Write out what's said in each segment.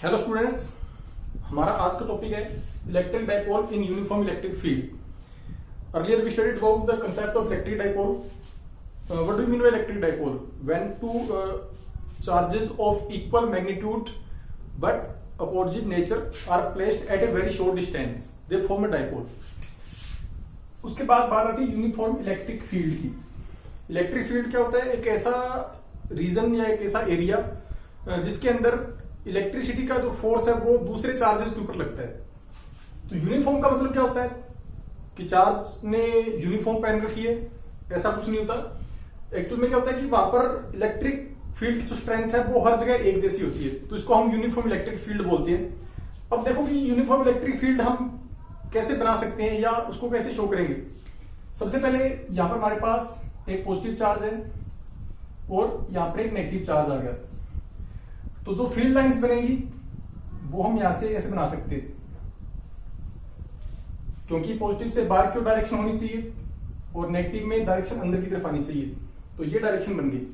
Hello students, हमारा आज का टॉपिक है electric dipole in uniform electric field. Earlier we studied about the concept of electric dipole. What do you mean by electric dipole? When two charges of equal magnitude but opposite nature are placed at a very short distance, they form a dipole. उसके बाद बात आती है uniform electric field की। Electric field क्या होता है? एक ऐसा रीजन या एक ऐसा एरिया जिसके अंदर इलेक्ट्रिसिटी का जो फोर्स है वो दूसरे चार्जेस के ऊपर लगता है। तो यूनिफॉर्म का मतलब क्या होता है कि चार्ज ने यूनिफॉर्म पहन रखी है, ऐसा कुछ नहीं होता। एक्चुअल में क्या होता है कि वहां पर इलेक्ट्रिक फील्ड की जो स्ट्रेंथ है वो हर जगह एक जैसी होती है, तो इसको हम यूनिफॉर्म इलेक्ट्रिक फील्ड बोलते हैं। अब देखो कि यूनिफॉर्म इलेक्ट्रिक फील्ड हम कैसे बना सकते हैं या उसको कैसे शो करेंगे। सबसे पहले यहां पर हमारे पास एक पॉजिटिव चार्ज है और यहां पर एक नेगेटिव चार्ज आ गया, तो जो फील्ड लाइंस बनेगी वो हम यहां से ऐसे बना सकते हैं, क्योंकि पॉजिटिव से बाहर की डायरेक्शन होनी चाहिए और नेगेटिव में डायरेक्शन अंदर की तरफ आनी चाहिए, तो ये डायरेक्शन बन गई।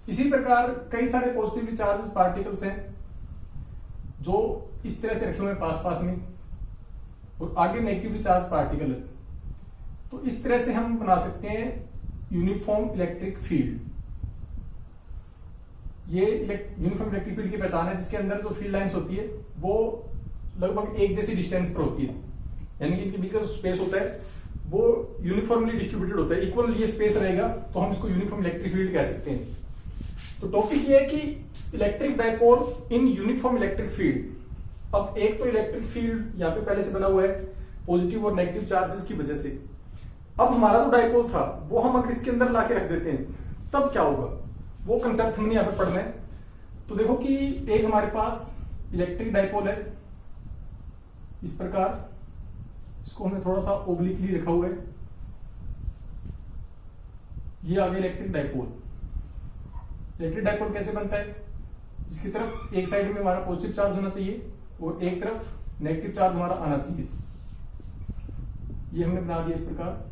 इसी प्रकार कई सारे पॉजिटिवली चार्ज पार्टिकल्स हैं जो इस तरह से रखे हुए हैं पास पास में, और आगे नेगेटिवली चार्ज पार्टिकल है। तो इस तरह से हम बना सकते हैं यूनिफॉर्म इलेक्ट्रिक फील्ड। ये यूनिफॉर्म इलेक्ट्रिक फील्ड की पहचान है जिसके अंदर जो फील्ड लाइंस होती है वो लगभग एक जैसी डिस्टेंस पर होती है, यानी कि इनके बीच का जो स्पेस होता है वो यूनिफॉर्मली डिस्ट्रीब्यूटेड होता है, इक्वल ये स्पेस रहेगा, तो हम इसको यूनिफॉर्म इलेक्ट्रिक फील्ड कह सकते हैं। तो टॉपिक ये है कि electric dipole in uniform electric field. अब एक तो इलेक्ट्रिक फील्ड यहाँ पे पहले से बना हुआ है पॉजिटिव और नेगेटिव चार्जेस की वजह से। अब हमारा जो डाइपोल था वो हम अगर इसके अंदर लाके रख देते हैं तब क्या होगा, वो कंसेप्ट हमने यहां पर पढ़ना है। तो देखो कि एक हमारे पास इलेक्ट्रिक डाइपोल है इस प्रकार, इसको हमने थोड़ा सा ओब्लिकली रखा हुआ है, ये आ गया इलेक्ट्रिक डाइपोल। इलेक्ट्रिक डाइपोल कैसे बनता है? जिसकी तरफ एक साइड में हमारा पॉजिटिव चार्ज होना चाहिए और एक तरफ नेगेटिव चार्ज हमारा आना चाहिए। ये हमने बना दिया इस प्रकार।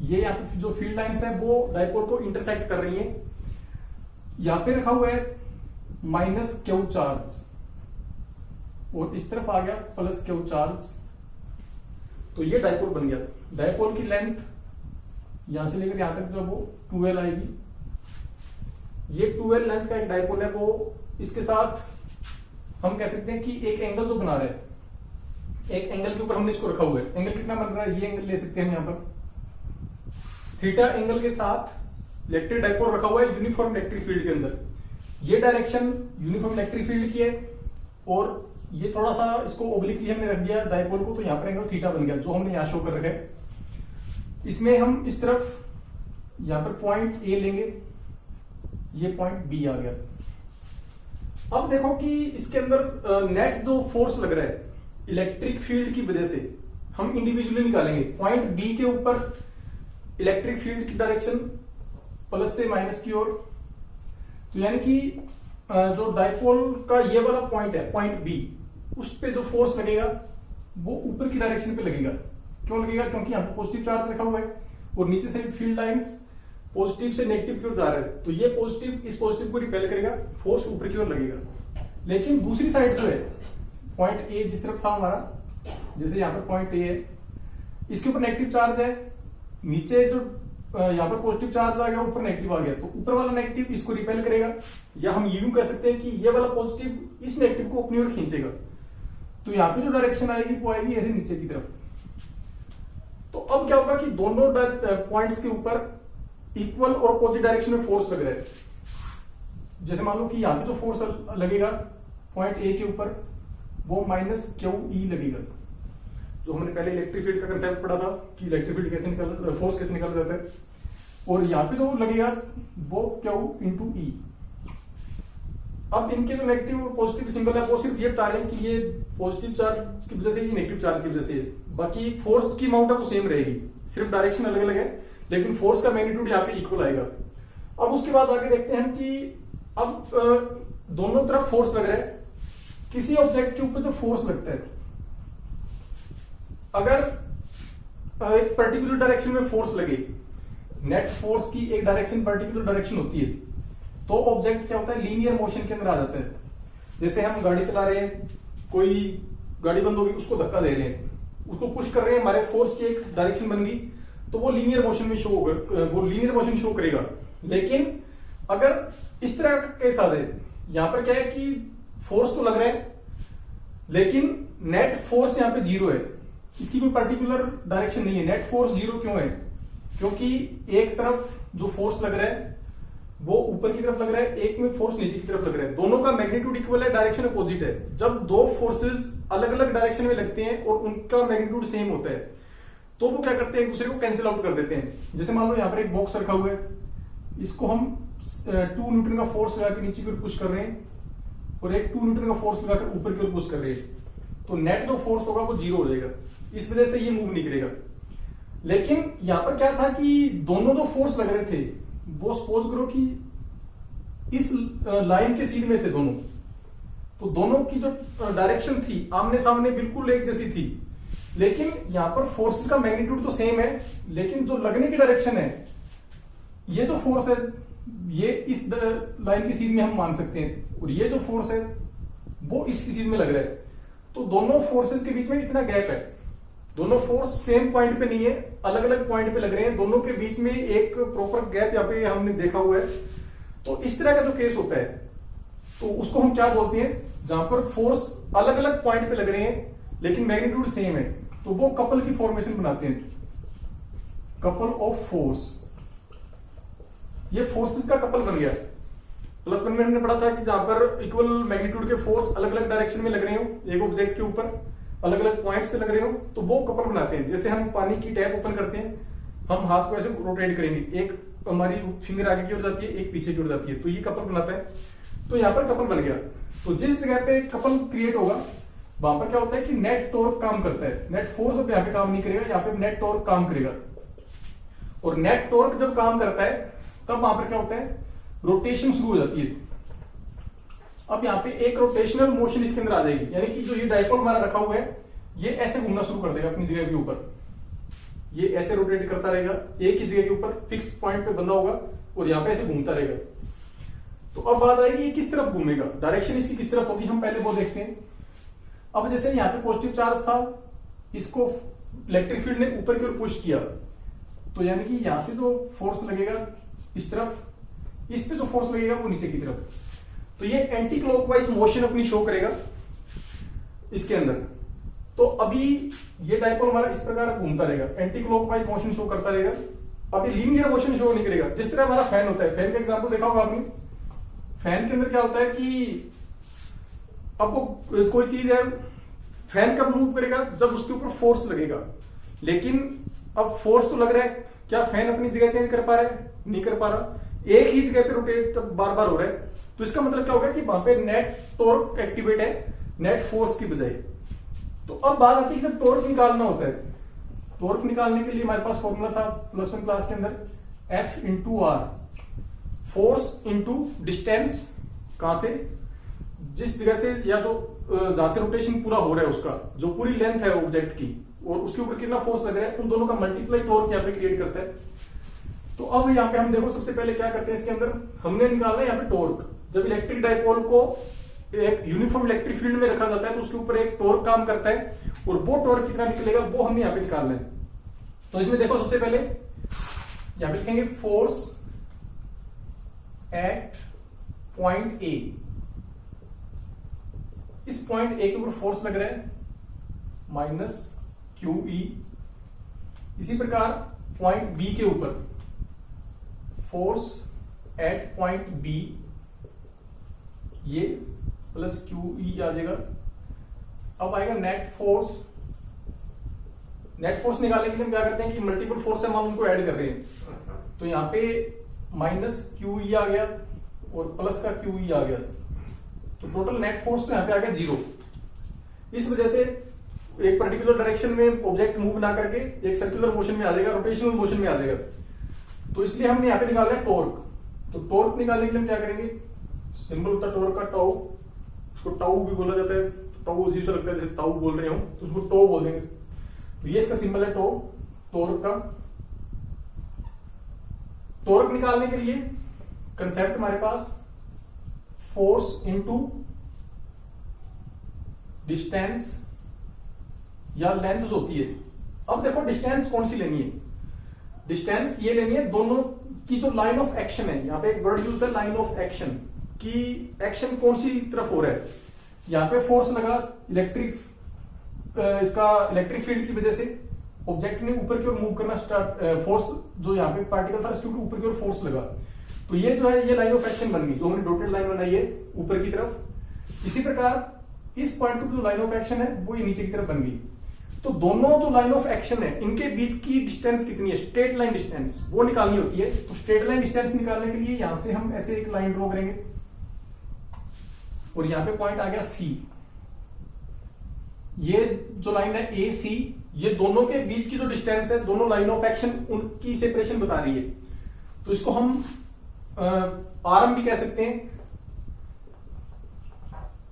ये यहाँ पे जो फील्ड लाइंस है वो डाइपोल को इंटरसेक्ट कर रही है। यहां पे रखा हुआ है माइनस क्यू चार्ज और इस तरफ आ गया प्लस क्यू चार्ज, तो ये डाइपोल बन गया। डाइपोल की लेंथ यहां से लेकर यहां तक जो वो 2L आएगी। ये 2L लेंथ का एक डाइपोल है, वो इसके साथ हम कह सकते हैं कि एक एंगल जो बना रहे हैं, एक एंगल के ऊपर हमने इसको रखा हुआ है। एंगल कितना बन रहा है? ये एंगल ले सकते हैं हम यहां पर थीटा एंगल के साथ इलेक्ट्रिक डाइपोल रखा हुआ है यूनिफॉर्म इलेक्ट्रिक फील्ड के अंदर। ये डायरेक्शन यूनिफॉर्म इलेक्ट्रिक फील्ड की है और ये थोड़ा सा इसको ओब्लिकली हमने रख दिया डाइपोल को, तो यहां पर एंगल थीटा बन गया जो हमने यहां शो कर रखा है। इसमें हम इस तरफ यहां पर पॉइंट ए लेंगे, ये पॉइंट बी आ गया। अब देखो कि इसके अंदर नेट जो फोर्स लग रहा है इलेक्ट्रिक फील्ड की वजह से हम इंडिविजुअली निकालेंगे। पॉइंट बी के ऊपर इलेक्ट्रिक फील्ड की डायरेक्शन प्लस से माइनस की ओर, तो यानी कि जो डाइपोल का ये वाला पॉइंट है पॉइंट बी, उस पे जो फोर्स लगेगा वो ऊपर की डायरेक्शन पे लगेगा। क्यों लगेगा? क्योंकि यहाँ पे पॉजिटिव चार्ज रखा हुआ है और नीचे से फील्ड लाइंस पॉजिटिव से नेगेटिव की ओर जा रहे हैं, तो ये पॉजिटिव इस पॉजिटिव को रिपेल करेगा, फोर्स ऊपर की ओर लगेगा। लेकिन दूसरी साइड जो है पॉइंट ए जिस तरफ था हमारा, जैसे यहाँ पर पॉइंट ए है, इसके ऊपर नेगेटिव चार्ज है, नीचे जो यहाँ पर पॉजिटिव चार्ज आ गया, ऊपर नेगेटिव आ गया, तो ऊपर वाला नेगेटिव इसको रिपेल करेगा, या हम यूं कह सकते हैं कि ये वाला पॉजिटिव इस नेगेटिव को अपनी ओर खींचेगा। तो यहाँ पे जो डायरेक्शन आएगी वो आएगी ऐसे नीचे की तरफ। तो अब क्या होगा कि दोनों पॉइंट्स के ऊपर इक्वल और अपोजिट डायरेक्शन में फोर्स लग रहा है। जैसे मान लो कि यहाँ पे जो फोर्स लगेगा पॉइंट ए के ऊपर वो माइनस क्यू ई लगेगा, जो हमने पहले इलेक्ट्रिक फील्ड का कंसेप्ट पढ़ा था कि इलेक्ट्रिक फील्ड कैसे निकाला, फोर्स कैसे निकाला जाता है। और यहाँ पे जो लगेगा वो क्यू इंटू ई। अब इनके जो नेगेटिव और पॉजिटिव सिंबल है वो सिर्फ ये बता रहे हैं कि ये पॉजिटिव चार्ज की वजह से, ये नेगेटिव चार्ज की वजह से, बाकी फोर्स की अमाउंट है वो सेम रहेगी, सिर्फ डायरेक्शन अलग अलग है, लेकिन फोर्स का मैग्नीट्यूड यहाँ पे इक्वल आएगा। अब उसके बाद आगे देखते हैं कि अब दोनों तरफ फोर्स लग रहा है। किसी ऑब्जेक्ट के ऊपर जो फोर्स लगता है, अगर एक पर्टिकुलर डायरेक्शन में फोर्स लगे, नेट फोर्स की एक डायरेक्शन पर्टिकुलर डायरेक्शन होती है, तो ऑब्जेक्ट क्या होता है, लीनियर मोशन के अंदर आ जाता है। जैसे हम गाड़ी चला रहे हैं, कोई गाड़ी बंद होगी, उसको धक्का दे रहे हैं, उसको पुश कर रहे हैं, हमारे फोर्स की एक डायरेक्शन बन गई, तो वो लीनियर मोशन में शो होगा, वो लीनियर मोशन शो करेगा। लेकिन अगर इस तरह का केस आ जाए, यहां पर क्या है कि फोर्स तो लग रहा है लेकिन नेट फोर्स यहां पे जीरो है, इसकी कोई पर्टिकुलर डायरेक्शन नहीं है। नेट फोर्स जीरो क्यों है? क्योंकि एक तरफ जो फोर्स लग रहा है वो ऊपर की तरफ लग रहा है, एक में फोर्स नीचे की तरफ लग रहा है, दोनों का मैग्नीट्यूड इक्वल है, डायरेक्शन अपोजिट है। जब दो फोर्सेस अलग अलग डायरेक्शन में लगते हैं और उनका मैग्नीट्यूड सेम होता है तो वो क्या करते हैं, एक दूसरे को कैंसिल आउट कर देते हैं। जैसे मान लो यहाँ पर एक बॉक्स रखा हुआ है, इसको हम 2 न्यूटन का फोर्स लगा के नीचे की ओर पुश कर रहे हैं और एक 2 न्यूटन का फोर्स लगाकर ऊपर की ओर पुश कर रहे हैं, तो नेट जो फोर्स होगा वो जीरो हो जाएगा, इस वजह से ये मूव नहीं करेगा। लेकिन यहां पर क्या था कि दोनों जो फोर्स लग रहे थे वो सपोज करो कि इस लाइन के सीध में थे दोनों, तो दोनों की जो डायरेक्शन थी आमने सामने बिल्कुल एक जैसी थी, लेकिन यहां पर फोर्सेस का मैग्नीट्यूड तो सेम है, लेकिन जो लगने की डायरेक्शन है, ये जो फोर्स है ये इस लाइन की सीध में हम मान सकते हैं और ये जो फोर्स है वो इसकी सीध में लग रहा है, तो दोनों फोर्सेस के बीच में इतना गैप है, दोनों फोर्स सेम पॉइंट पे नहीं है, अलग अलग पॉइंट पे लग रहे हैं, दोनों के बीच में एक प्रॉपर गैप यहाँ पे हमने देखा हुआ है। तो इस तरह का जो केस होता है तो उसको हम क्या बोलते हैं, जहां पर फोर्स अलग अलग पॉइंट पे लग रहे हैं लेकिन मैग्नीट्यूड सेम है, तो वो कपल की फॉर्मेशन बनाते हैं, कपल ऑफ फोर्स। ये फोर्सेस का कपल बन गया। प्लस वन में हमने पढ़ा था कि जहां पर इक्वल मैग्नीट्यूड के फोर्स अलग अलग डायरेक्शन में लग रहे हो, एक ऑब्जेक्ट के ऊपर अलग अलग पॉइंट्स पे लग रहे हो, तो वो कपल बनाते हैं। जैसे हम पानी की टैप ओपन करते हैं, हम हाथ को ऐसे रोटेट करेंगे, एक हमारी फिंगर आगे की ओर जाती है, एक पीछे की ओर जाती है, तो ये कपल बनाता है। तो यहाँ पर कपल बन गया। तो जिस जगह पे कपल क्रिएट होगा वहां पर क्या होता है कि नेट टॉर्क काम करता है, नेट फोर्स अब यहाँ पे काम नहीं करेगा, यहाँ पे नेट टॉर्क काम करेगा। और नेट टॉर्क जब काम करता है तब वहां पर क्या होता है, रोटेशन शुरू हो जाती है। अब यहाँ पे एक रोटेशनल मोशन इसके अंदर आ जाएगी, यानी कि जो ये डायपोल हमारा रखा हुआ है ये ऐसे घूमना शुरू कर देगा अपनी जगह के ऊपर, ये ऐसे रोटेट करता रहेगा, एक ही जगह के ऊपर फिक्स पॉइंट पे बंधा होगा और यहाँ पे ऐसे घूमता रहेगा। तो अब बात आएगी ये किस तरफ घूमेगा, डायरेक्शन इसकी किस तरफ होगी, हम पहले वो देखते हैं। अब जैसे यहाँ पे पॉजिटिव चार्ज था, इसको इलेक्ट्रिक फील्ड ने ऊपर की ओर पुश किया, तो यानी कि यहां से जो फोर्स लगेगा इस तरफ, इस पे जो फोर्स लगेगा वो नीचे की तरफ, तो ये एंटी क्लॉकवाइज मोशन अपनी शो करेगा इसके अंदर। तो अभी ये डायपोल हमारा इस प्रकार घूमता रहेगा, एंटी क्लॉकवाइज मोशन शो करता रहेगा, अभी लीनियर मोशन शो नहीं करेगा। जिस तरह हमारा फैन होता है, फैन का एग्जांपल देखा होगा आपने, फैन के अंदर क्या होता है कि अब वो कोई चीज है, फैन कब मूव करेगा, जब उसके ऊपर फोर्स लगेगा। लेकिन अब फोर्स तो लग रहा है, क्या फैन अपनी जगह चेंज कर पा रहा है? नहीं कर पा रहा, एक ही जगह पे रोटेट बार बार हो रहा है। तो इसका मतलब क्या होगा कि वहां पे नेट टॉर्क एक्टिवेट है, नेट फोर्स की बजाय। तो अब बात आती है जब टॉर्क निकालना होता है, टॉर्क निकालने के लिए हमारे पास फॉर्मूला था प्लस वन क्लास के अंदर, F into r, force into distance, कहां से, जिस जगह से या जो जहां से रोटेशन पूरा हो रहा है उसका जो पूरी लेंथ है ऑब्जेक्ट की, और उसके ऊपर कितना फोर्स लग रहा है, उन दोनों का मल्टीप्लाई टॉर्क यहाँ पे क्रिएट करता है। तो अब यहाँ पे हम देखो सबसे पहले क्या करते हैं, इसके अंदर हमने निकालना है यहाँ पे टॉर्क। जब इलेक्ट्रिक डायपोल को एक यूनिफॉर्म इलेक्ट्रिक फील्ड में रखा जाता है तो उसके ऊपर एक टॉर्क काम करता है, और वो टॉर्क कितना निकलेगा वो हमने यहाँ पे निकालना है। तो इसमें देखो सबसे पहले यहाँ पे लिखेंगे फोर्स एट पॉइंट ए, इस पॉइंट ए के ऊपर फोर्स लग रहा है माइनस क्यू ई। इसी प्रकार पॉइंट बी के ऊपर फोर्स एट पॉइंट बी, ये प्लस क्यू ई आ जाएगा। अब आएगा नेट फोर्स। नेट फोर्स निकालने के लिए हम क्या करते हैं कि मल्टीपल फोर्स है, हम उनको ऐड कर रहे हैं। तो यहां पे माइनस क्यू ई आ गया और प्लस का क्यू ई आ गया, तो टोटल नेट फोर्स तो यहां पे आ गया 0। इस वजह से एक पर्टिकुलर डायरेक्शन में ऑब्जेक्ट मूव ना करके एक सर्कुलर मोशन में आ जाएगा, रोटेशनल मोशन में आ जाएगा। तो इसलिए हमने यहां पे निकालना है टॉर्क। तो टॉर्क निकालने के लिए हम क्या करेंगे, सिंबल होता है टॉर्क का टाउ, उसको टाउ भी बोला जाता है, टाउ अजीब सा लगता है जैसे टाउ बोल रहे हो, तो उसको टो बोल देंगे। तो ये इसका सिंबल है टो, टॉर्क का। टॉर्क निकालने के लिए कंसेप्ट हमारे पास फोर्स इंटू डिस्टेंस या लेंथ जो होती है, अब देखो डिस्टेंस कौन सी लेनी है, डिस्टेंस ये लेनी है दोनों की जो लाइन ऑफ एक्शन है, यहाँ पे एक वर्ड यूज है लाइन ऑफ एक्शन, की एक्शन कौन सी तरफ हो रहा है। यहाँ पे फोर्स लगा इलेक्ट्रिक फील्ड की वजह से ऑब्जेक्ट ने ऊपर की ओर मूव करना स्टार्ट, फोर्स जो यहाँ पे पार्टिकल था इसके ऊपर की ओर फोर्स लगा, तो ये जो है ये लाइन ऑफ एक्शन बन गई, जो हमने डॉटेड लाइन बनाई है ऊपर की तरफ। इसी प्रकार इस पॉइंट की जो लाइन ऑफ एक्शन है वो ये नीचे की तरफ बन गई। तो दोनों जो लाइन ऑफ एक्शन है इनके बीच की डिस्टेंस कितनी है, स्ट्रेट लाइन डिस्टेंस, वो निकालनी होती है। तो स्ट्रेट लाइन डिस्टेंस निकालने के लिए यहां से हम ऐसे एक लाइन ड्रॉ करेंगे और यहां पे पॉइंट आ गया सी। ये जो लाइन है ए सी, ये दोनों के बीच की जो डिस्टेंस है, दोनों लाइन ऑफ एक्शन उनकी सेपरेशन बता रही है। तो इसको हम आर्म भी कह सकते हैं,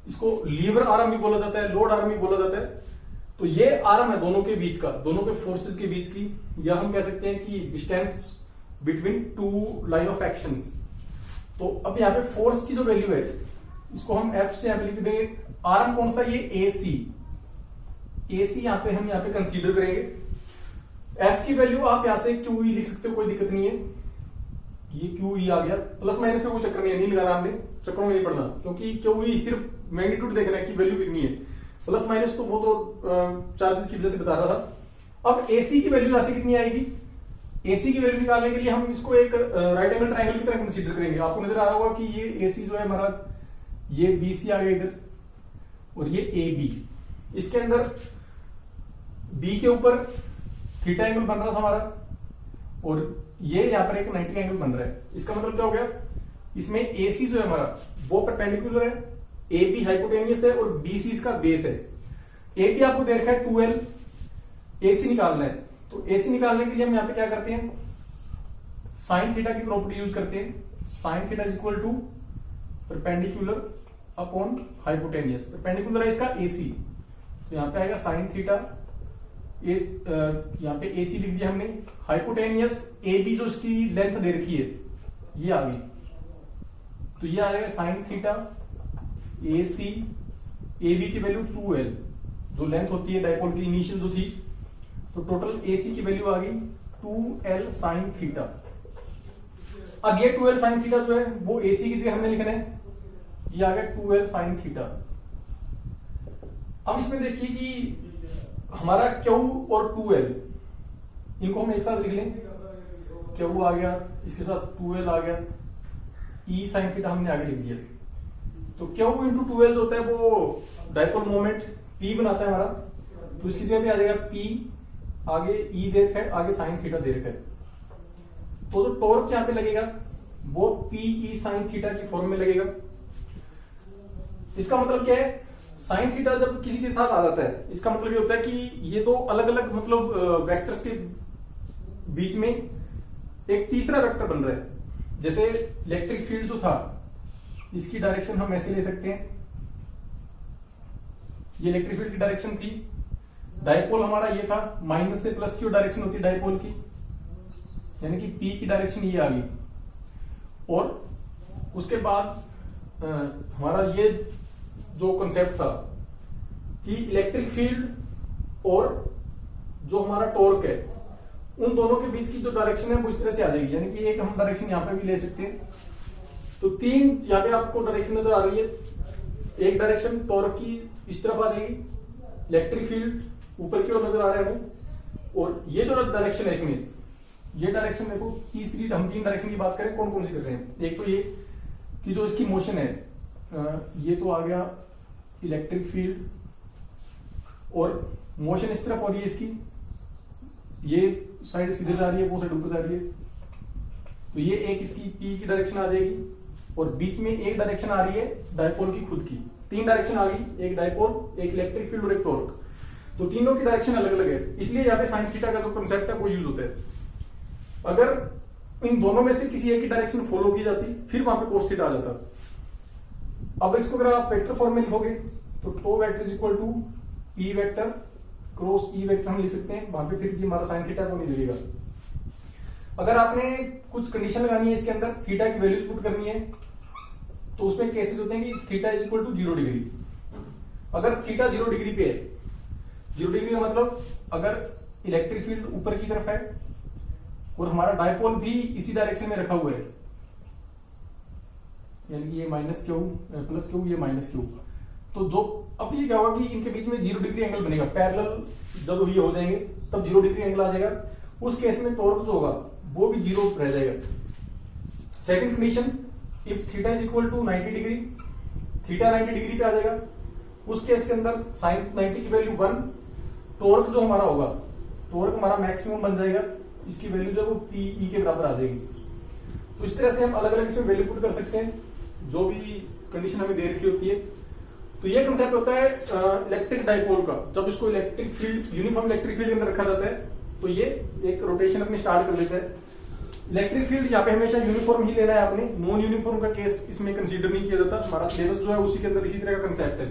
इसको लीवर आर्म भी बोला जाता है, लोड आर्म भी बोला जाता है। तो ये आर्म है दोनों के बीच का, दोनों के फोर्सेस के बीच की, या हम कह सकते हैं कि distance between two line of action. तो अब यहाँ पे फोर्स की जो वैल्यू है इसको हम एफ से यहां पे लिख देंगे। आर्म कौन सा, ये ए सी, ए सी यहाँ पे कंसीडर करेंगे। एफ की वैल्यू आप यहां से क्यू ई लिख सकते हो, कोई दिक्कत नहीं है। ये क्यू ई आ गया, प्लस माइनस का कोई चक्कर नहीं लगाना, हमने चक्करों में नहीं पढ़ना, क्योंकि क्यू ई सिर्फ मैग्नीट्यूड देखना है कि वैल्यू कितनी है, प्लस माइनस तो वो तो चार्जेस की वजह से बता रहा था। अब एसी की वैल्यू ऐसे कितनी आएगी, एसी की वैल्यू निकालने के लिए हम इसको एक राइट एंगल ट्रायंगल की तरह कंसीडर करेंगे। आपको नजर आ रहा होगा कि ये एसी जो है हमारा, ये बीसी आ गया इधर, और ये ए बी, इसके अंदर बी के ऊपर थीटा एंगल बन रहा था हमारा, और ये यहां पर एक 90 एंगल बन रहा है। इसका मतलब क्या हो गया, इसमें एसी जो है हमारा वो परपेंडिकुलर है, ए बी हाइपोटेनियस है और बीसी इसका बेस है। ए बी आपको दे रखा है 2L, एसी निकालना है। तो एसी निकालने के लिए हम यहां पे क्या करते हैं, साइन थीटा की प्रॉपर्टी यूज करते हैं। Sine theta is equal to perpendicular upon hypotenuse. Perpendicular है इसका एसी, तो यहां पे आएगा साइन थीटा, यहां पे एसी लिख दिया हमने। हाइपोटेनियस ए बी जो इसकी लेंथ दे रखी है ये आ गई, तो ये आ जाएगा sine theta A C, A B की वैल्यू 2L जो लेंथ होती है डायपोल की इनिशियल जो थी, तो टोटल ए सी की वैल्यू आ गई 2L साइन थीटा। अब ये 2L साइन थीटा जो है वो ए सी की जगह हमने लिखना है, ये आ गया 2L साइन थीटा। अब इसमें देखिए कि हमारा Q और 2L इनको हम एक साथ लिख लें, Q आ गया, इसके साथ 2L आ गया, E साइन थीटा हमने आगे लिख दिया। तो Q इंटू 2L जो होता है वो डायपोल मोमेंट P बनाता है हमारा, तो इसकी जगह पे आ जाएगा P, आगे E दे रखा है, आगे साइन थीटा दे रखा है। तो जो टॉर्क यहां पे लगेगा वो PE साइन थीटा की फॉर्म में लगेगा। इसका मतलब क्या है, साइन थीटा जब किसी के साथ आ जाता है इसका मतलब ये होता है कि ये दो अलग अलग मतलब वेक्टर्स के बीच में एक तीसरा वेक्टर बन रहा है। जैसे इलेक्ट्रिक फील्ड जो था इसकी डायरेक्शन हम ऐसे ले सकते हैं, ये इलेक्ट्रिक फील्ड की डायरेक्शन थी। डायपोल हमारा ये था, माइनस से प्लस की डायरेक्शन होती है डायपोल की, यानी कि P की डायरेक्शन ये आ गई। और उसके बाद हमारा ये जो कंसेप्ट था कि इलेक्ट्रिक फील्ड और जो हमारा टॉर्क है उन दोनों के बीच की जो डायरेक्शन है वो इस तरह से आ जाएगी, यानी कि एक हम डायरेक्शन यहां पे भी ले सकते हैं। तो तीन यहां पे आपको डायरेक्शन नजर आ रही है, एक डायरेक्शन टॉर्क की इस तरफ आ जाएगी, इलेक्ट्रिक फील्ड ऊपर की ओर नजर आ रहा है हमें, और ये जो डायरेक्शन है इसमें, ये डायरेक्शन देखो तीसरी, हम तीन डायरेक्शन की बात करें कौन कौन सी कर रहे हैं। एक तो ये कि जो इसकी मोशन है, ये तो आ गया इलेक्ट्रिक फील्ड, और मोशन इस तरफ हो रही है इसकी, ये साइड सीधे जा रही है, वो साइड ऊपर जा रही है, तो ये एक इसकी P की डायरेक्शन आ जाएगी, और बीच में एक डायरेक्शन आ रही है डायपोल की खुद की। तीन डायरेक्शन आ गई, एक डायपोल, एक इलेक्ट्रिक फील्ड और एक टॉर्क, तो तीनों की डायरेक्शन अलग अलग है, इसलिए यहाँ पे साइन थीटा का जो कंसेप्ट है वो यूज होता है। अगर इन दोनों में से किसी एक की डायरेक्शन फॉलो की जाती फिर वहां पे कोस थीटा आ जाता। अब इसको अगर आप वेक्टर फॉर्म में लिखोगे तो टो vector is equal to P vector cross E vector हम लिख सकते हैं, वहां पे फिर हमारा साइन थीटा को नहीं लगेगा। अगर आपने कुछ कंडीशन लगानी है इसके अंदर, थीटा की वैल्यूज पुट करनी है, तो उसमें केसेस होते हैं कि theta is equal to 0 degree. अगर थीटा 0 डिग्री पे है, 0 डिग्री का मतलब अगर इलेक्ट्रिक फील्ड ऊपर की तरफ है और हमारा डायपोल भी इसी डायरेक्शन में रखा हुआ है, यानी कि ये माइनस क्यू प्लस क्यू, ये माइनस क्यू, तो जो अब ये क्या होगा कि इनके बीच में 0 डिग्री एंगल बनेगा, पैरेलल जब ये हो जाएंगे तब 0 डिग्री एंगल आ जाएगा। उस केस में टॉर्क जो होगा वो भी 0 रह जाएगा। Second condition, if theta is equal to 90 degree, theta 90 degree पे आ जाएगा, उस केस के अंदर साइन 90 की वैल्यू 1, टॉर्क जो हमारा होगा, टॉर्क हमारा मैक्सिमम बन जाएगा, इसकी वैल्यू जो वो पीई के बराबर आ जाएगी। तो इस तरह से हम अलग अलग इसमें वैल्यू पुट कर सकते हैं, जो भी कंडीशन हमें दे रखी होती है। तो ये कंसेप्ट होता है इलेक्ट्रिक डाइपोल का। जब इसको electric field, uniform electric field के अंदर रखा जाता है तो ये एक रोटेशन अपनी स्टार्ट कर लेता है। इलेक्ट्रिक फील्ड यहाँ पे हमेशा यूनिफॉर्म ही लेना है आपने, नॉन यूनिफॉर्म का केस इसमें कंसीडर नहीं किया जाता। हमारा सिलेबस जो है उसी के अंदर इसी तरह का कंसेप्ट है।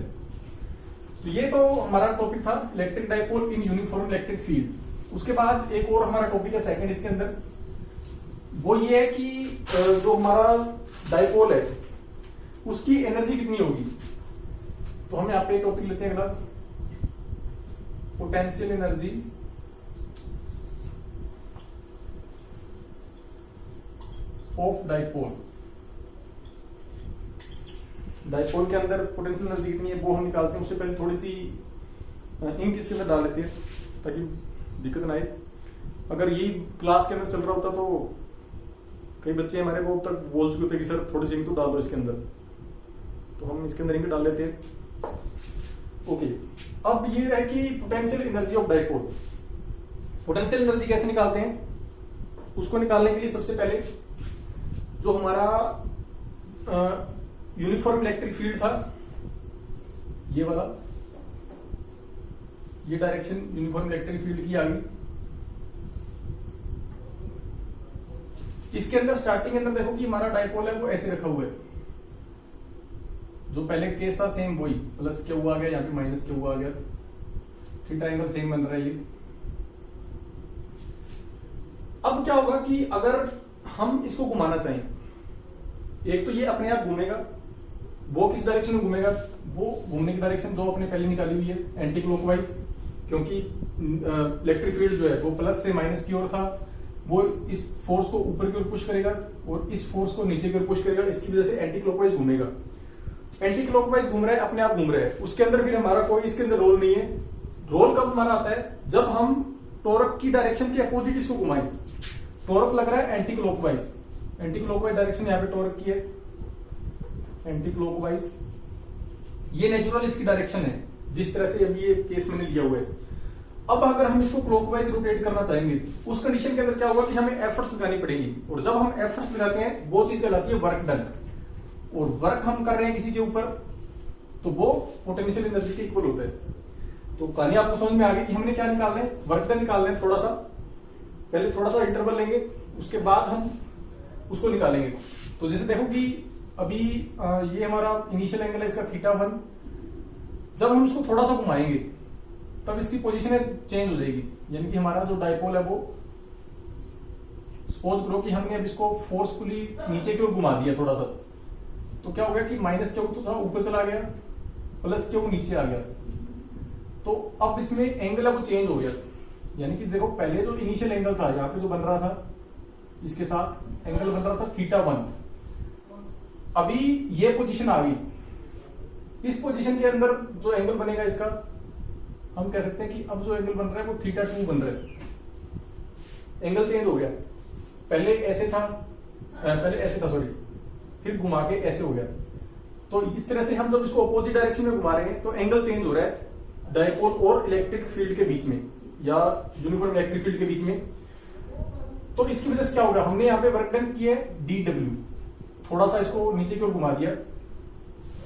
तो ये तो हमारा टॉपिक था electric dipole in uniform electric field. उसके बाद एक और हमारा टॉपिक है सेकंड इसके अंदर, वो ये है कि जो हमारा डाइपोल है उसकी एनर्जी कितनी होगी। तो हम यहाँ पे टॉपिक लेते हैं अगला, potential energy of dipole. Dipole के अंदर पोटेंशियल एनर्जी कितनी है वो हम निकालते हैं। उससे पहले थोड़ी सी इंक इसके अंदर डाल लेते हैं ताकि दिक्कत ना आए। अगर यही क्लास के अंदर चल रहा होता तो कई बच्चे हमारे वो तक बोल चुके थे कि सर थोड़ी सी इंक तो डाल दो इसके अंदर, तो हम इसके अंदर इंक डाल लेते हैं। ओके, अब ये है कि potential energy of dipole. Potential energy कैसे निकालते हैं, उसको निकालने के लिए सबसे पहले जो हमारा यूनिफॉर्म इलेक्ट्रिक फील्ड था, ये वाला, ये डायरेक्शन यूनिफॉर्म इलेक्ट्रिक फील्ड की आ गई। इसके अंदर स्टार्टिंग के अंदर देखो कि हमारा डाइपोल है वो ऐसे रखा हुआ है, जो पहले केस था सेम वही, प्लस क्यू आ गया, यहाँ पे माइनस क्यू आ गया, थीटा एंगल सेम बन रहा है ये। अब क्या होगा कि अगर हम इसको घुमाना चाहें, एक तो ये अपने आप घूमेगा, वो किस डायरेक्शन में घूमेगा, वो घूमने की डायरेक्शन जो अपने पहले निकाली हुई है एंटी क्लॉकवाइज, क्योंकि इलेक्ट्रिक फील्ड जो है वो प्लस से माइनस की ओर था, वो इस फोर्स को ऊपर की ओर पुश करेगा और इस फोर्स को नीचे की ओर पुश करेगा, इसकी वजह से एंटी क्लॉकवाइज घूमेगा। एंटी क्लॉकवाइज घूम रहा है, अपने आप घूम रहा है, उसके अंदर फिर हमारा कोई इसके अंदर रोल नहीं है। रोल कब हमारा आता है, जब हम टॉर्क की डायरेक्शन के अपोजिट इसको घुमाएं। टॉर्क लग रहा है anti clockwise, anti clockwise direction यहाँ पे टॉर्क की है एंटी क्लॉकवाइज, ये नेचुरल इसकी डायरेक्शन है जिस तरह से अभी ये केस मैंने लिया हुआ है। अब अगर हम इसको क्लॉकवाइज रोटेट करना चाहेंगे, उस कंडीशन के अंदर क्या होगा कि हमें एफर्ट्स लगानी पड़ेगी, और जब हम एफर्ट्स लगाते हैं वो चीज कहलाती है वर्क डन, और वर्क हम कर रहे हैं किसी के ऊपर तो वो पोटेंशियल एनर्जी के इक्वल होता है। तो कहानी आपको समझ में आ गई कि हमने क्या निकालना है, वर्क डन निकालना है। थोड़ा सा पहले थोड़ा सा इंटरवल लेंगे, उसके बाद हम उसको निकालेंगे। तो जैसे देखो कि अभी ये हमारा इनिशियल एंगल है इसका θ1, जब हम इसको थोड़ा सा घुमाएंगे तब इसकी पोजीशन चेंज हो जाएगी, यानी कि हमारा जो डाइपोल है वो, सपोज करो कि हमने अब इसको फोर्सफुली नीचे की ओर घुमा दिया थोड़ा सा, तो क्या हो गया कि माइनस क्यू तो था ऊपर चला गया, प्लस क्यू नीचे आ गया, तो अब इसमें एंगल है वो चेंज हो गया। यानी कि देखो पहले जो इनिशियल एंगल था यहाँ पे जो बन रहा था, इसके साथ एंगल बन रहा था θ1, अभी ये पोजीशन आ गई, इस पोजीशन के अंदर जो एंगल बनेगा इसका, हम कह सकते हैं कि अब जो एंगल बन रहा है वो θ2 बन रहा है। एंगल चेंज हो गया, पहले ऐसे था, पहले ऐसे था सॉरी, फिर घुमा के ऐसे हो गया। तो इस तरह से हम जब इसको अपोजिट डायरेक्शन में घुमा रहे हैं तो एंगल चेंज हो रहा है डाइपोल और इलेक्ट्रिक फील्ड के बीच में, या यूनिफॉर्म इलेक्ट्रिक फील्ड के बीच में। तो इसकी वजह से क्या होगा, हमने यहाँ पे वर्क डन किया है dw, थोड़ा सा इसको नीचे की ओर घुमा दिया।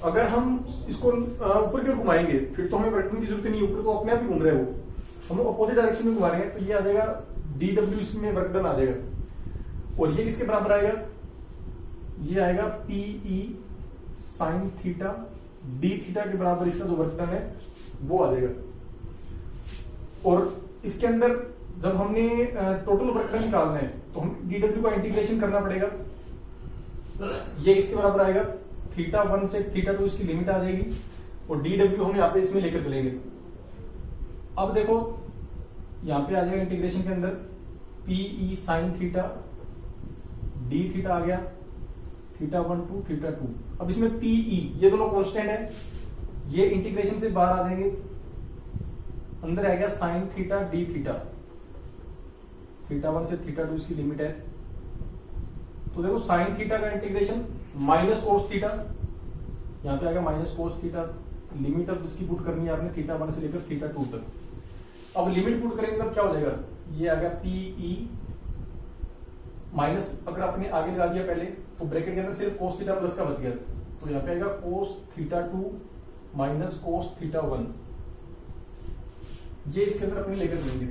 अगर हम इसको ऊपर की ओर घुमाएंगे फिर तो हमें वर्क डन की जरूरत नहीं, ऊपर तो अपने आप ही घूम रहे हो, हम अपोजिट डायरेक्शन में घुमा रहे हैं तो ये आ जाएगा dw, इसमें वर्क डन आ जाएगा। और ये किसके बराबर आएगा, ये आएगा PE sin theta d theta के बराबर इसका जो वर्क डन है वो आ जाएगा। और इसके अंदर जब हमने टोटल वर्क डन निकालना है तो हम dw का इंटीग्रेशन करना पड़ेगा। ये इसके बराबर आएगा θ1 से θ2, इसकी लिमिट आ जाएगी, और dw हम यहाँ पे इसमें लेकर चलेंगे। अब देखो यहाँ पे आ जाएगा इंटीग्रेशन के अंदर PE sine theta d theta आ गया θ1 टू θ2। अब इसमें PE ये दोनों कांस्टेंट है, ये इंटीग्रेशन से बाहर आ जाएंगे, अंदर आ गया साइन थीटा d थीटा, θ1 से θ2 इसकी लिमिट है। तो देखो साइन थीटा का इंटीग्रेशन माइनस कोस थीटा, यहाँ पे आ गया माइनस कोस थीटा, लिमिट अब इसकी पुट करनी है आपने θ1 से लेकर θ2 तक। अब लिमिट पुट करेंगे तब क्या हो जाएगा, ये आ गया PE माइनस, अगर आपने आगे लगा दिया पहले तो ब्रैकेट के अंदर सिर्फ कोस थीटा प्लस का बच गया, तो यहाँ पे आएगा कोस θ2 माइनस कोस θ1, ये इसके अंदर अपने लेकर चलेंगे।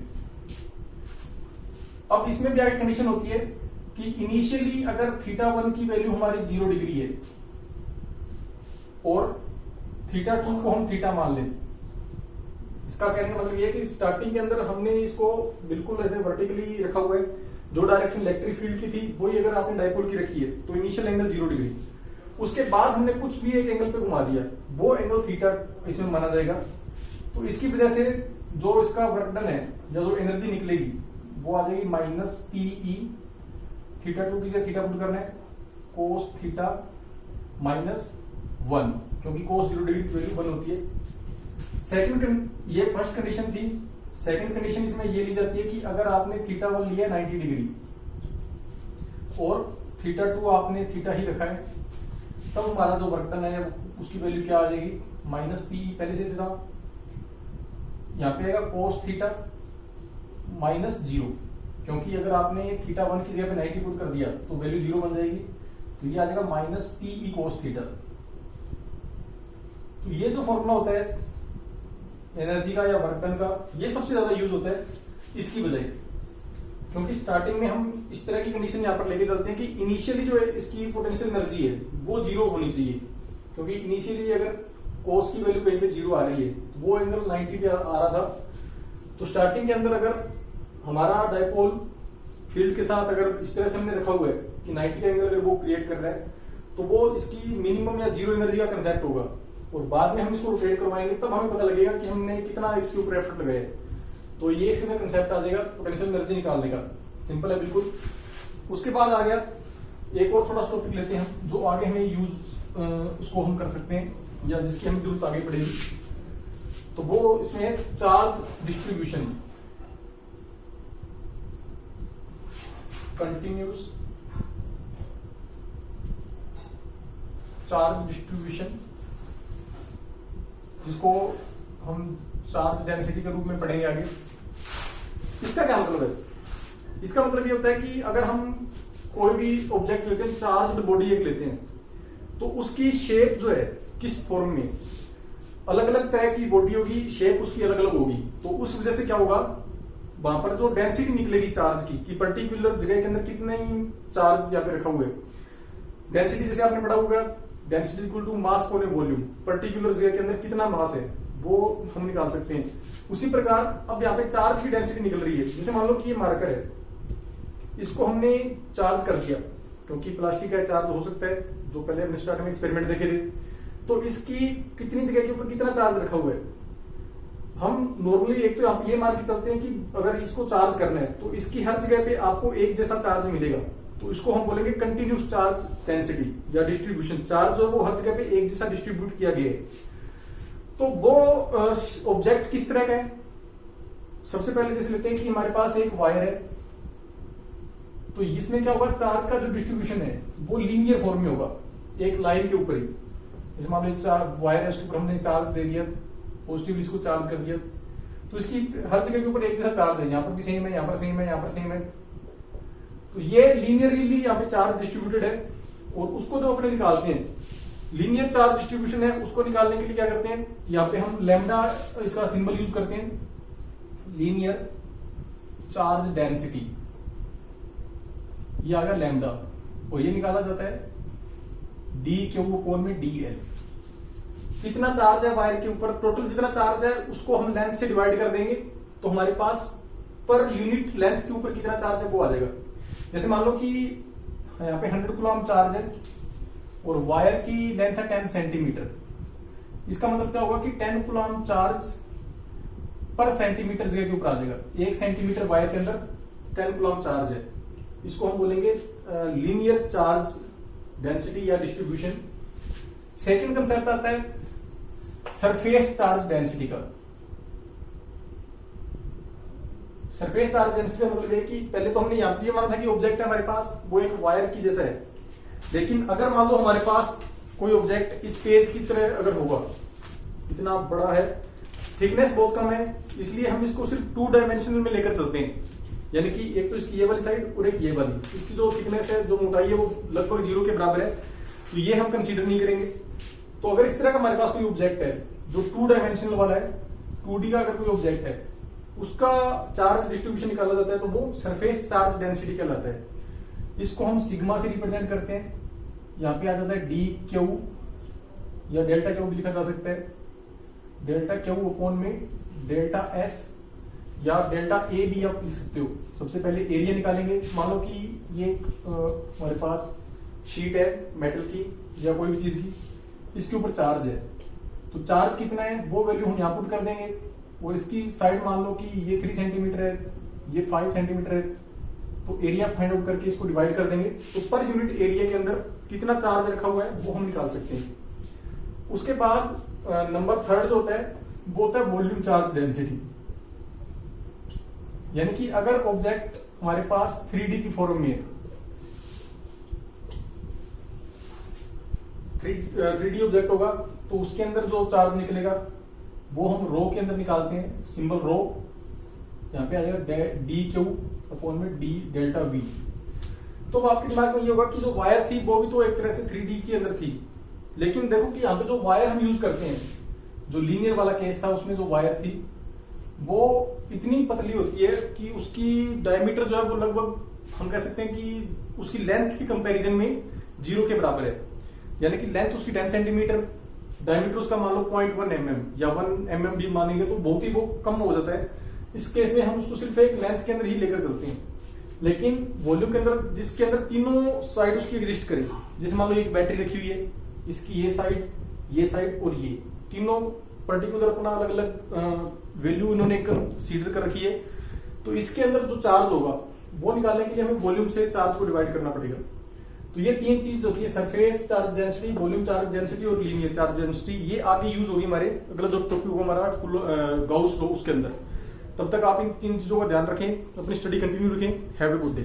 अब इसमें भी आगे कंडीशन होती है कि इनिशियली अगर θ1 की वैल्यू हमारी 0 डिग्री है और θ2 को हम थीटा मान लें, इसका कहने का मतलब ये है कि स्टार्टिंग के अंदर हमने इसको बिल्कुल ऐसे वर्टिकली रखा हुआ है, जो डायरेक्शन इलेक्ट्रिक फील्ड की थी वही अगर आपने डायपोल की रखी है तो इनिशियल एंगल 0 डिग्री, उसके बाद हमने कुछ भी एक एंगल पे घुमा दिया, वो एंगल थीटा इसमें माना जाएगा। तो इसकी वजह से जो इसका वर्क डन है या जो एनर्जी निकलेगी वो आ जाएगी माइनस PE, θ2 की जगह थीटा पुट करना है कोस थीटा माइनस 1, क्योंकि कोस 0 डिग्री की वैल्यू 1 होती है। सेकंड, ये फर्स्ट कंडीशन थी। सेकंड कंडीशन इसमें ये ली जाती है कि अगर आपने θ1 लिया 90 डिग्री और θ2 आपने थीटा ही रखा है, तब हमारा जो वर्क डन है उसकी वैल्यू क्या आ जाएगी, माइनस PE पहले से था, यहाँ पे आएगा कोस थीटा माइनस 0, क्योंकि अगर आपने θ1 की जगह पे 90 पुट कर दिया तो वैल्यू 0 बन जाएगी, तो ये आ जाएगा माइनस PE कोस थीटा। तो ये जो फॉर्मूला होता है एनर्जी का या वर्क डन का, ये सबसे ज्यादा यूज होता है इसकी बजाय, क्योंकि स्टार्टिंग में हम इस तरह की कंडीशन यहाँ पर लेके चलते हैं कि इनिशियली जो है इसकी पोटेंशियल एनर्जी है वो 0 होनी चाहिए, क्योंकि इनिशियली अगर कोस की वैल्यू कहीं पे 0 आ रही है, वो एंगल 90 पे आ रहा था, तो स्टार्टिंग के अंदर अगर हमारा डायपोल फील्ड के साथ अगर इस तरह से हमने रखा हुआ है कि 90 का एंगल अगर वो क्रिएट कर रहा है, तो वो इसकी मिनिमम या 0 एनर्जी का कंसेप्ट होगा, और बाद में हम इसको रोटेट करवाएंगे तब हमें पता लगेगा कि हमने कितना इसके ऊपर एफर्ट लगाया। तो ये इसके अंदर कंसेप्ट आ जाएगा पोटेंशियल एनर्जी निकालने का, सिंपल है बिल्कुल। उसके बाद आ गया एक और छोटा सा टॉपिक लेते हैं हम, जो आगे हमें यूज उसको हम कर सकते हैं या जिसकी हमें जरूरत आगे पड़ेगी, तो वो इसमें है charge distribution, continuous charge distribution, जिसको हम चार्ज डेंसिटी के रूप में पढ़ेंगे आगे। इसका क्या मतलब है, इसका मतलब ये होता है कि अगर हम कोई भी ऑब्जेक्ट लेते हैं, चार्ज्ड बॉडी एक लेते हैं, तो उसकी शेप जो है किस फॉर्म में, अलग अलग तरह की बॉडी होगी, शेप उसकी अलग अलग होगी, तो उस वजह से क्या होगा, वहां पर जो डेंसिटी निकलेगी चार्ज की कि पर्टिकुलर जगह के अंदर कितने चार्ज यहाँ पे रखा हुआ है। डेंसिटी जैसे आपने पढ़ा होगा, density equal to mass upon volume, particular जगह के अंदर कितना मास है वो हम निकाल सकते हैं। उसी प्रकार अब यहाँ पे चार्ज की डेंसिटी निकल रही है, जैसे मान लो कि ये मार्कर है, इसको हमने चार्ज कर दिया, क्योंकि प्लास्टिक का चार्ज हो सकता है, जो पहले हमने स्टार्ट में एक्सपेरिमेंट देखे थे, तो इसकी कितनी जगह के ऊपर कितना चार्ज रखा हुआ है। हम नॉर्मली एक तो आप ये मान के चलते हैं कि अगर इसको चार्ज करना है तो इसकी हर जगह पे आपको एक जैसा चार्ज मिलेगा, तो इसको हम बोलेंगे कंटिन्यूस चार्ज डेंसिटी या डिस्ट्रीब्यूशन। चार्ज जो वो हर जगह पे एक जैसा डिस्ट्रीब्यूट किया गया है। तो वो ऑब्जेक्ट किस तरह का है, सबसे पहले जैसे लेते हैं कि हमारे पास एक वायर है, तो इसमें क्या होगा, चार्ज का जो डिस्ट्रीब्यूशन है वो लीनियर फॉर्म में होगा, एक लाइन के ऊपर ही। जैसे मान लो वायर है, उसके ऊपर हमने चार्ज दे दिया, पॉजिटिवली इसको चार्ज कर दिया, तो इसकी हर जगह के ऊपर एक जैसा चार्ज है, यहाँ पर भी सेम है, यहाँ पर सेम है, यहाँ पर सेम है, तो ये लीनियरली यहाँ पे चार्ज डिस्ट्रीब्यूटेड है। और उसको जो अपने निकालते हैं, लीनियर चार्ज डिस्ट्रीब्यूशन है, उसको निकालने के लिए क्या करते हैं, यहाँ पे हम लैम्डा इसका सिंबल यूज करते हैं, लीनियर चार्ज डेंसिटी, ये आ गया लैम्डा, और ये निकाला जाता है डी क्यू अपॉन में डी एल। कितना चार्ज है वायर के ऊपर, टोटल जितना चार्ज है उसको हम लेंथ से डिवाइड कर देंगे, तो हमारे पास पर यूनिट लेंथ के ऊपर कितना चार्ज है वो आ जाएगा। जैसे मान लो कि यहाँ पे 100 कूलम चार्ज है और वायर की लेंथ है 10 सेंटीमीटर, इसका मतलब क्या होगा कि 10 कूलम चार्ज पर सेंटीमीटर जगह के ऊपर आ जाएगा। 1 सेंटीमीटर वायर के अंदर 10 कूलम चार्ज है, इसको हम बोलेंगे लीनियर चार्ज डेंसिटी या डिस्ट्रीब्यूशन। सेकंड कंसेप्ट आता है सरफेस चार्ज डेंसिटी का। सरफेस चार्ज डेंसिटी का मतलब है कि पहले तो हमने यहां पर माना था कि ऑब्जेक्ट है हमारे पास वो एक वायर की जैसा है, लेकिन अगर मान लो हमारे पास कोई ऑब्जेक्ट इस पेज की तरह अगर होगा, इतना बड़ा है, थिकनेस बहुत कम है, इसलिए हम इसको सिर्फ 2 डायमेंशनल में लेकर चलते हैं। यानी कि एक तो इसकी ये वाली साइड और एक ये वाली, इसकी जो थिकनेस है, जो मोटाई है, वो लगभग 0 के बराबर है, तो ये हम कंसीडर नहीं करेंगे। तो अगर इस तरह का हमारे पास कोई ऑब्जेक्ट है जो 2 डायमेंशनल वाला है, 2D का अगर कोई ऑब्जेक्ट है, उसका चार्ज डिस्ट्रीब्यूशन निकाला जाता है तो वो सरफेस चार्ज डेंसिटी कहलाता है। इसको हम सिग्मा से रिप्रेजेंट करते हैं। यहां पे आ जाता है डी क्यू या डेल्टा क्यू भी लिखा जा सकता है, डेल्टा क्यू अपॉन में डेल्टा एस या डेल्टा ए भी आप लिख सकते हो। सबसे पहले एरिया निकालेंगे। मान लो कि ये हमारे पास शीट है मेटल की या कोई भी चीज की, इसके ऊपर चार्ज है, तो चार्ज कितना है वो वैल्यू हम यहां पुट कर देंगे, और इसकी साइड मान लो कि ये 3 सेंटीमीटर है, ये 5 सेंटीमीटर है, तो एरिया फाइंड आउट करके इसको डिवाइड कर देंगे, तो पर यूनिट एरिया के अंदर कितना चार्ज रखा हुआ है वो हम निकाल सकते हैं। उसके बाद नंबर 3 जो होता है वो होता है वॉल्यूम चार्ज डेंसिटी। यानी कि अगर ऑब्जेक्ट हमारे पास 3D की फॉर्म में है, 3D ऑब्जेक्ट होगा, तो उसके अंदर जो चार्ज निकलेगा वो हम रो के अंदर निकालते हैं, सिंबल रो यहां पे आ जाएगा डी क्यू अपॉन में डी डेल्टा वी। तो आपके दिमाग में ये होगा कि जो वायर थी वो भी तो एक तरह से 3D के अंदर थी, लेकिन देखो कि यहाँ पे जो वायर हम यूज करते हैं, जो लीनियर वाला केस था उसमें जो वायर थी वो इतनी पतली होती है कि उसकी डायमीटर जो है वो लगभग हम कह सकते हैं कि उसकी लेंथ की कंपैरिजन में 0 के बराबर है। यानी कि लेंथ उसकी 10 सेंटीमीटर, डायमीटर उसका मान लो 0.1 mm या 1 mm भी मानेंगे तो बहुत ही वो कम हो जाता है। इस केस में हम उसको सिर्फ एक लेंथ के अंदर ही लेकर चलते हैं। लेकिन वॉल्यूम के अंदर जिसके अंदर तीनों साइड उसकी एग्जिस्ट करे, जैसे मान लो एक बैटरी रखी हुई है, इसकी ये साइड और ये तीनों पर्टिकुलर अपना अलग अलग वैल्यू इन्होंने कंसीडर कर रखी है, तो इसके अंदर जो चार्ज होगा वो निकालने के लिए हमें वॉल्यूम से चार्ज को डिवाइड करना पड़ेगा। तो ये 3 चीज होती है, surface charge density, volume charge density और लीनियर चार्ज डेंसिटी। ये आगे यूज होगी हमारे अगला जो टॉपिक होगा हमारा गाउस लॉ, उसके अंदर। तब तक आप इन 3 चीजों का ध्यान रखें, अपनी स्टडी कंटिन्यू रखें। Have a good day.